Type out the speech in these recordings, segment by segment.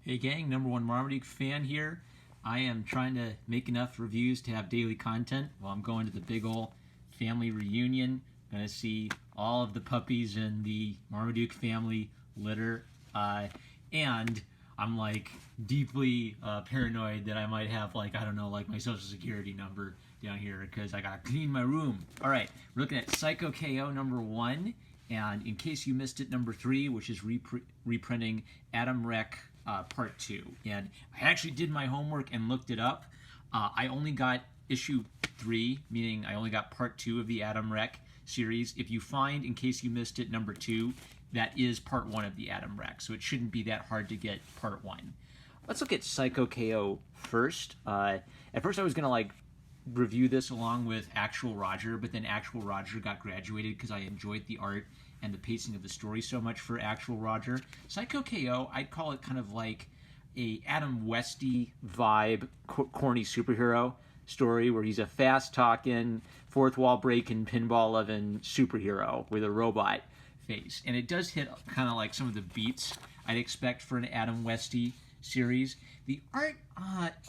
Hey gang, number one Marmaduke fan here. I am trying to make enough reviews to have daily content while I'm going to the big ol' family reunion. I'm going to see all of the puppies in the Marmaduke family litter. And I'm like deeply paranoid that I might have like, I don't know, like my social security number down here because I got to clean my room. All right, we're looking at Cyko KO number 1. And in case you missed it, number 3, which is reprinting Adam Wreck Part 2. And I actually did my homework and looked it up. I only got issue 3, meaning I only got Part 2 of the Adam Wreck series. If you find, in case you missed it, number 2, that is Part 1 of the Adam Wreck, so it shouldn't be that hard to get Part 1. Let's look at Cyko KO first. At first I was going to like review this along with Actual Roger, but then Actual Roger got graduated because I enjoyed the art and the pacing of the story so much for Actual Roger. Cyko KO, I'd call it kind of like a Adam Westy vibe, corny superhero story where he's a fast-talking, fourth wall breaking, pinball loving superhero with a robot face. And it does hit kind of like some of the beats I'd expect for an Adam Westy series. The art,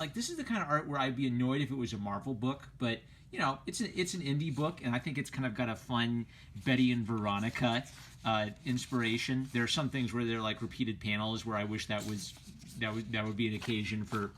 like this is the kind of art where I'd be annoyed if it was a Marvel book, but you know, it's an indie book, and I think it's kind of got a fun Betty and Veronica inspiration. There are some things where they're like repeated panels where I wish that would be an occasion for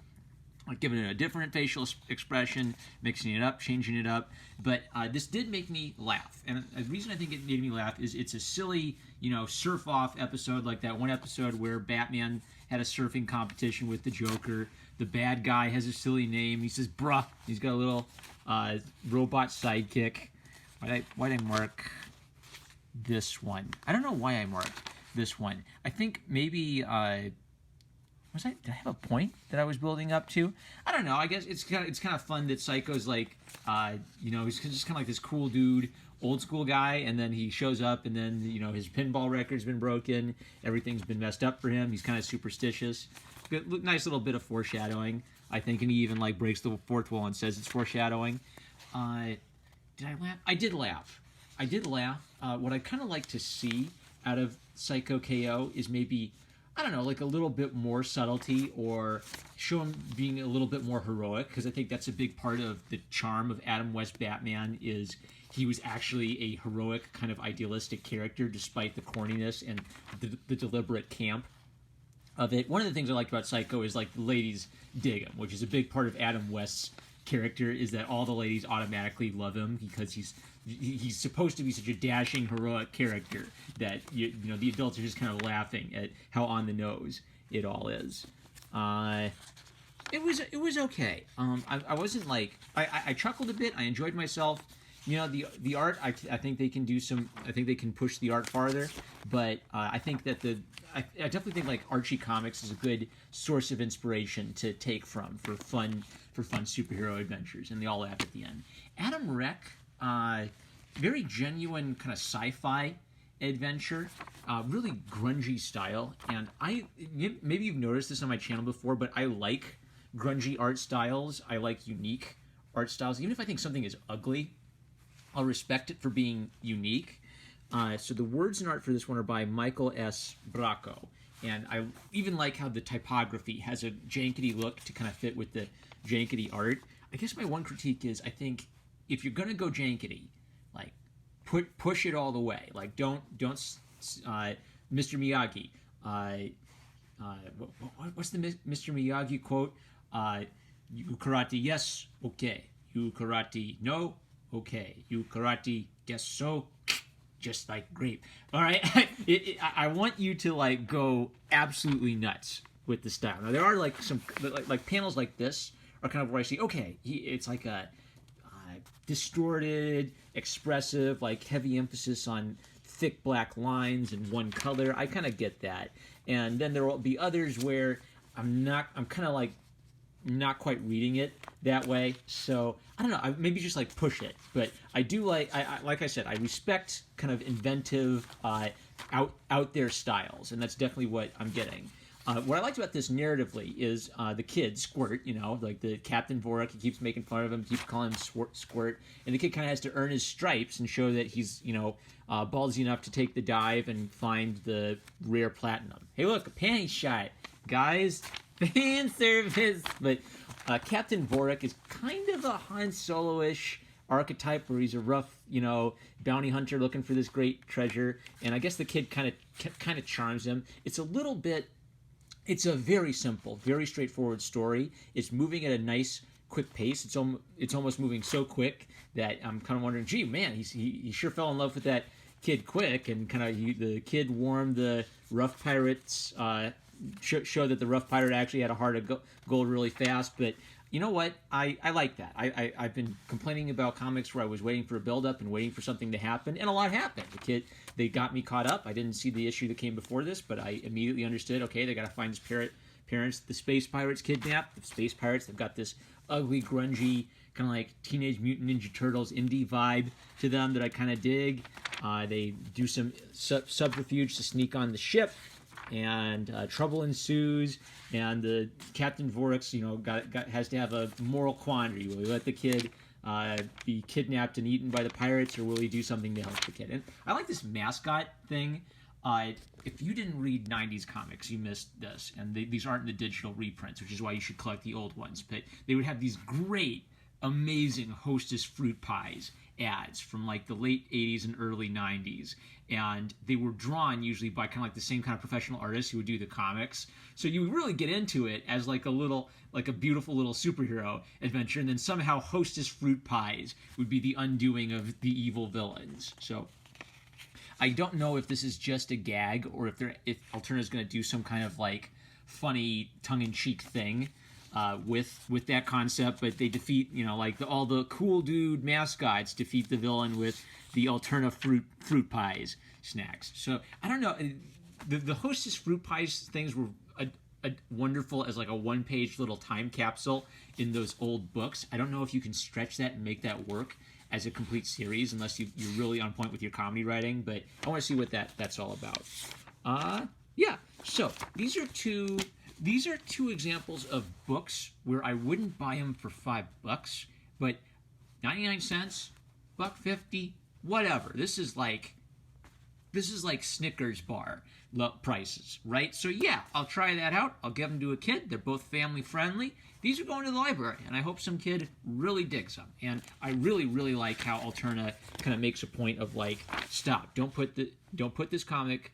like giving it a different facial expression, mixing it up, changing it up. But this did make me laugh, and the reason I think it made me laugh is it's a silly, you know, surf-off episode, like that one episode where Batman had a surfing competition with the Joker. The bad guy has a silly name. He says, bruh. He's got a little robot sidekick. Why'd I mark this one? I don't know why I marked this one. I think maybe... did I have a point that I was building up to? I don't know. I guess it's kind of fun that Cyko's like, you know, he's just kind of like this cool dude, old school guy, and then he shows up, and then you know his pinball record's been broken, everything's been messed up for him. He's kind of superstitious. Good, nice little bit of foreshadowing, I think, and he even like breaks the fourth wall and says it's foreshadowing. Did I laugh? I did laugh. What I kind of like to see out of Cyko KO is maybe, I don't know, like a little bit more subtlety or show him being a little bit more heroic, because I think that's a big part of the charm of Adam West Batman is he was actually a heroic kind of idealistic character despite the corniness and the deliberate camp of it. One of the things I liked about Cyko is like the ladies dig him, which is a big part of Adam West's character, is that all the ladies automatically love him because he's supposed to be such a dashing, heroic character that you know the adults are just kind of laughing at how on the nose it all is. It was okay. I wasn't like I chuckled a bit. I enjoyed myself. You know, the art, I think they can do some. I think they can push the art farther. But I think that I definitely think like Archie Comics is a good source of inspiration to take from for fun superhero adventures, and they all laugh at the end. Adam Wreck, very genuine kind of sci-fi adventure, really grungy style, and maybe you've noticed this on my channel before, but I like grungy art styles. I like unique art styles, even if I think something is ugly. I'll respect it for being unique. So the words and art for this one are by Michael S. Bracco. And I even like how the typography has a jankety look to kind of fit with the jankety art. I guess my one critique is I think if you're going to go jankety, like push it all the way. Like don't Mr. Miyagi. What's the Mr. Miyagi quote? You karate, yes, okay. You karate, no, okay. You karate, guess so, just like grape. All right, I want you to like go absolutely nuts with the style. Now there are like some like panels like this are kind of where I see it's like a distorted, expressive, like heavy emphasis on thick black lines and one color. I kind of get that, and then there will be others where I'm kind of like not quite reading it that way. So I don't know, maybe just like push it. But I do like I said, I respect kind of inventive out there styles, and that's definitely what I'm getting. What I liked about this narratively is the kid, Squirt, you know, like the Captain Vorak, he keeps making fun of him, keeps calling him Squirt, and the kid kind of has to earn his stripes and show that he's, you know, ballsy enough to take the dive and find the rare platinum. Hey, look, a panty shot. guys, fan service. But Captain Vorik is kind of a Han Solo-ish archetype where he's a rough, bounty hunter looking for this great treasure, and I guess the kid kind of charms him. It's a very simple, very straightforward story. It's moving at a nice, quick pace. It's almost moving so quick that I'm kind of wondering, gee, man, he sure fell in love with that kid quick, and the kid warmed the rough pirates, showed that the rough pirate actually had a heart of gold really fast. But you know what? I like that. I've been complaining about comics where I was waiting for a build-up and waiting for something to happen, and a lot happened. They got me caught up. I didn't see the issue that came before this, but I immediately understood, okay, they got to find his parents. The space pirates kidnapped. The space pirates, they've got this ugly, grungy, kind of like Teenage Mutant Ninja Turtles indie vibe to them that I kind of dig. They do some subterfuge to sneak on the ship, and trouble ensues, and the Captain Vorix, has to have a moral quandary. Will he let the kid be kidnapped and eaten by the pirates, or will he do something to help the kid? And I like this mascot thing. If you didn't read 90s comics, you missed this, and these aren't in the digital reprints, which is why you should collect the old ones. But they would have these great, amazing Hostess fruit pies ads from like the late 80s and early 90s, and they were drawn usually by kind of like the same kind of professional artists who would do the comics, so you would really get into it as like a beautiful little superhero adventure, and then somehow Hostess fruit pies would be the undoing of the evil villains. So I don't know if this is just a gag, or if Alterna is going to do some kind of like funny tongue-in-cheek thing with that concept, but they defeat, all the cool dude mascots defeat the villain with the Alterna fruit pies snacks. So I don't know. The Hostess fruit pies things were wonderful as like a one-page little time capsule in those old books. I don't know if you can stretch that and make that work as a complete series unless you're really on point with your comedy writing, but I want to see what that's all about. Yeah, so these are two examples of books where I wouldn't buy them for $5, but 99 cents, $1.50, whatever. This is like Snickers bar prices, right? So yeah, I'll try that out. I'll give them to a kid. They're both family friendly. These are going to the library, and I hope some kid really digs them. And I really, really like how Alterna kind of makes a point of like, stop, don't put down this comic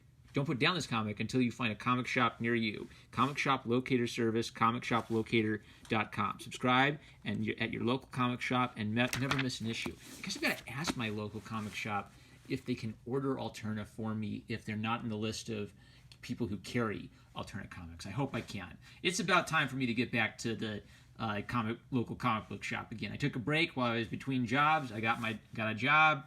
until you find a comic shop near you. Comic shop locator service, comicshoplocator.com. Subscribe at your local comic shop and never miss an issue. I guess I've got to ask my local comic shop if they can order Alterna for me if they're not in the list of people who carry Alterna comics. I hope I can. It's about time for me to get back to the local comic book shop again. I took a break while I was between jobs. I got a job.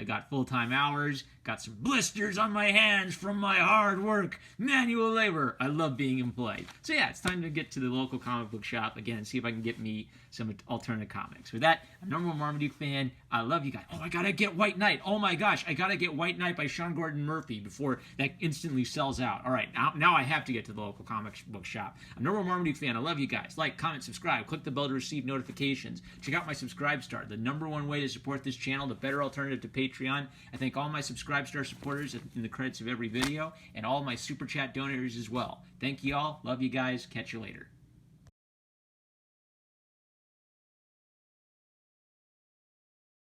Got full-time hours, got some blisters on my hands from my hard work, manual labor. I love being employed. So yeah, it's time to get to the local comic book shop again and see if I can get me some Alterna comics. With that, I'm number one Marmaduke fan. I love you guys. Oh, I gotta get White Knight. Oh my gosh, I gotta get White Knight by Sean Gordon Murphy before that instantly sells out. All right, now I have to get to the local comic book shop. I'm number one Marmaduke fan. I love you guys. Like, comment, subscribe. Click the bell to receive notifications. Check out my Subscribe Star, the number one way to support this channel, the better alternative to Patreon. I thank all my Subscribe Star supporters in the credits of every video, and all my Super Chat donors as well. Thank you all. Love you guys. Catch you later.